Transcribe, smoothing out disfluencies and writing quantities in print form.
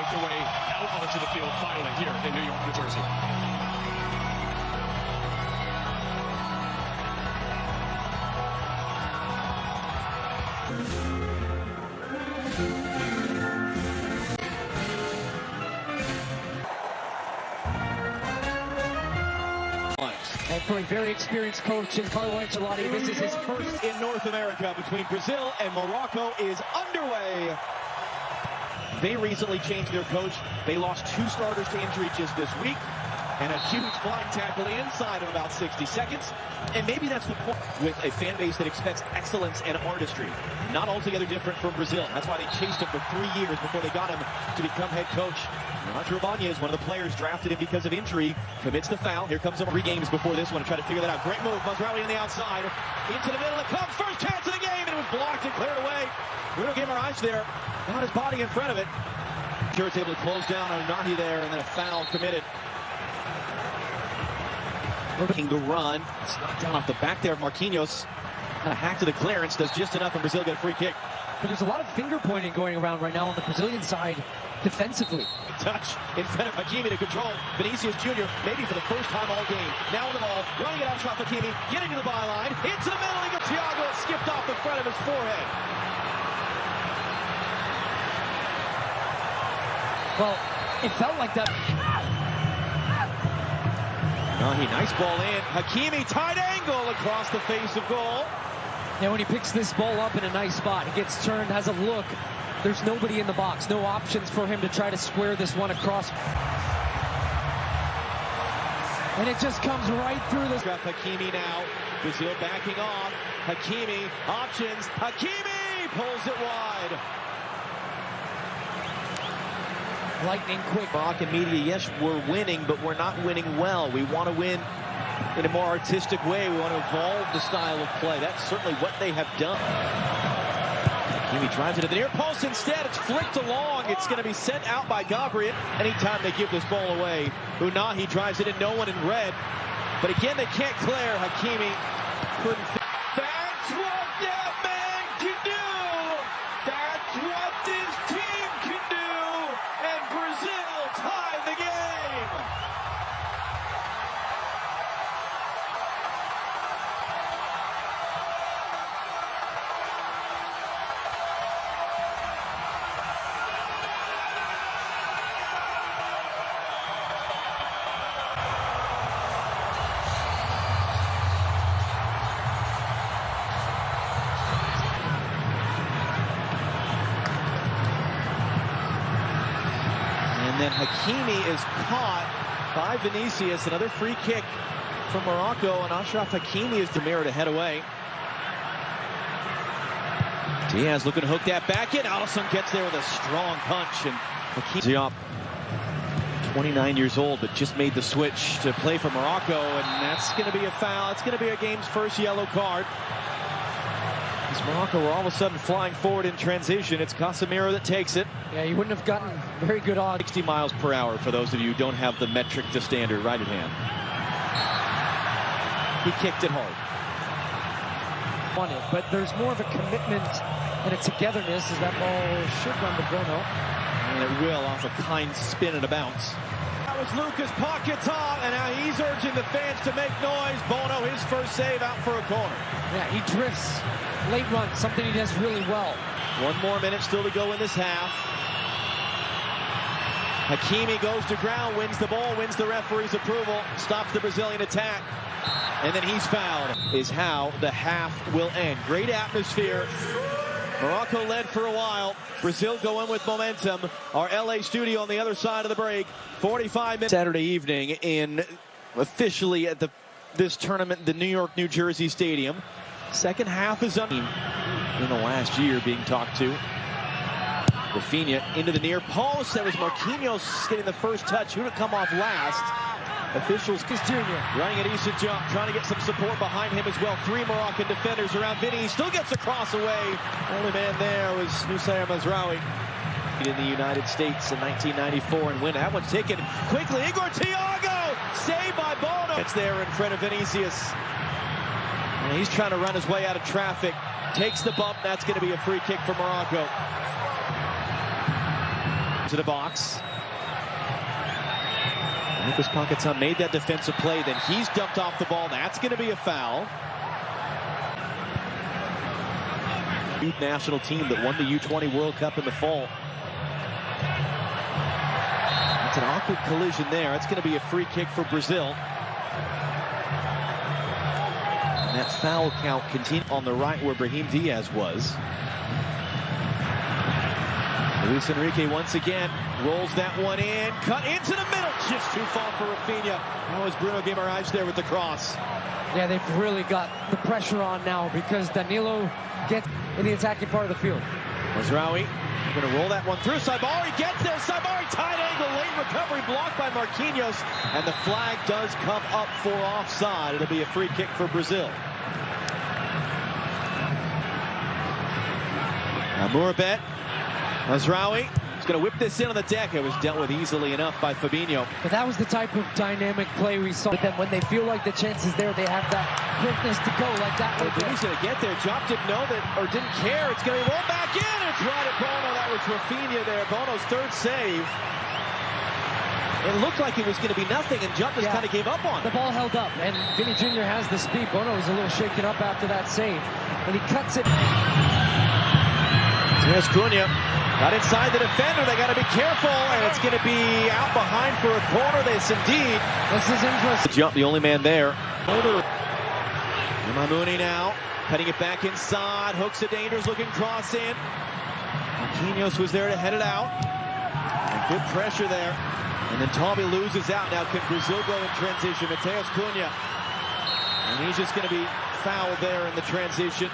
make their way out onto the field finally here in New York, New Jersey. And for a very experienced coach in Carlo Ancelotti, this is his first in North America between Brazil and Morocco is underway. They recently changed their coach. They lost 2 starters to injury just this week, and a huge flying tackle inside of about 60 seconds. And maybe that's the point with a fan base that expects excellence and artistry. Not altogether different from Brazil. That's why they chased him for 3 years before they got him to become head coach. Roger Ibanez, one of the players drafted him because of injury, commits the foul. Here comes him 3 games before this one to try to figure that out. Great move. Mazraoui on the outside. Into the middle. It comes. First chance of the game. And it was blocked and cleared away. Bruno Guimaraes there. Got his body in front of it. Sure, able to close down on Nahi there, and then a foul committed. Looking to run. It's knocked down off the back there of Marquinhos. Kind of hacked to the clearance. Does just enough, and Brazil get a free kick. But there's a lot of finger pointing going around right now on the Brazilian side defensively. Touch in front of Hakimi to control Vinicius Jr. maybe for the first time all game. Now on the ball, running it out, shot Hakimi, getting to the byline, into the middle, he got Thiago, it skipped off the front of his forehead. Well, it felt like that. Nahi, nice ball in. Hakimi, tight angle across the face of goal. Now when he picks this ball up in a nice spot, he gets turned, has a look. There's nobody in the box. No options for him to try to square this one across. And it just comes right through this. Got Hakimi now. Brazil backing off. Hakimi, options. Hakimi pulls it wide. Lightning quick. Rock and media, yes, we're winning, but we're not winning well. We want to win in a more artistic way. We want to evolve the style of play. That's certainly what they have done. Hakimi drives it to the near post instead. It's flicked along. It's going to be sent out by Gabriel. Anytime they give this ball away, Unahi drives it in, no one in red. But again, they can't clear. Hakimi couldn't. That's what that man can do. That's what this team can do. And Brazil tied the game. And then Hakimi is caught by Vinicius. Another free kick from Morocco, and Achraf Hakimi is Demir to head away. Diaz looking to hook that back in. Alisson gets there with a strong punch, and Hakimi, 29 years old, but just made the switch to play for Morocco, and that's going to be a foul. It's going to be a game's first yellow card. As Morocco were all of a sudden flying forward in transition. It's Casemiro that takes it. Yeah, you wouldn't have gotten very good odds. 60 miles per hour for those of you who don't have the metric to standard right at hand. He kicked it hard. On it, but there's more of a commitment and a togetherness as that ball should run to Bruno. And it will off a kind spin and a bounce. That was Lucas Paquetá, and now he's urging the fans to make noise. Bono, his first save out for a corner. Yeah, he drifts. Late run, something he does really well. 1 more minute still to go in this half. Hakimi goes to ground, wins the ball, wins the referee's approval, stops the Brazilian attack, and then he's fouled. Is how the half will end. Great atmosphere. Morocco led for a while. Brazil go in with momentum. Our LA studio on the other side of the break. 45 minutes Saturday evening in officially at this tournament, the New York, New Jersey Stadium. Second half is in the last year being talked to. Rafinha into the near post. That was Marquinhos getting the first touch. Who to come off last? Officials Jr. running a decent jump, trying to get some support behind him as well. 3 Moroccan defenders around Vinny. He still gets a cross away. Only man there was Noussair Mazraoui. In the United States in 1994 and win. That one's taken quickly. Igor Thiago saved by Bono. It's there in front of Vinicius. And he's trying to run his way out of traffic. Takes the bump. That's going to be a free kick for Morocco. to the box. Lucas Paquetá made that defensive play, then he's dumped off the ball. That's going to be a foul. Youth national team that won the U20 World Cup in the fall. It's an awkward collision there. It's going to be a free kick for Brazil. And that foul count continues on the right where Brahim Diaz was. Luis Enrique once again rolls that one in, cut into the middle, just too far for Rafinha. That was Bruno Guimaraes there with the cross. Yeah, they've really got the pressure on now because Danilo gets in the attacking part of the field. Mazraoui going to roll that one through. Saibari gets there. Saibari tight angle, late recovery blocked by Marquinhos, and the flag does come up for offside. It'll be a free kick for Brazil. Amourabet. Mazraoui is going to whip this in on the deck. It was dealt with easily enough by Fabinho. But that was the type of dynamic play we saw. But then when they feel like the chance is there, they have that quickness to go like that. He's going to get there. Jop didn't know that, or didn't care. It's going to be rolled back in. It's right at Bono. That was Rafinha there. Bono's third save. It looked like it was going to be nothing, and Jop just kind of gave up on it. The ball held up, and Vinny Jr. has the speed. Bono was a little shaken up after that save. And he cuts it. Here's Cunha. Got inside the defender. They got to be careful, and it's going to be out behind for a corner. This indeed. This is interesting. Jump, the only man there. Mamouni now cutting it back inside. Hooks a dangerous looking cross in. Marquinhos was there to head it out. And good pressure there. And then Tommy loses out. Now can Brazil go in transition? Matheus Cunha. And he's just going to be fouled there in the transition.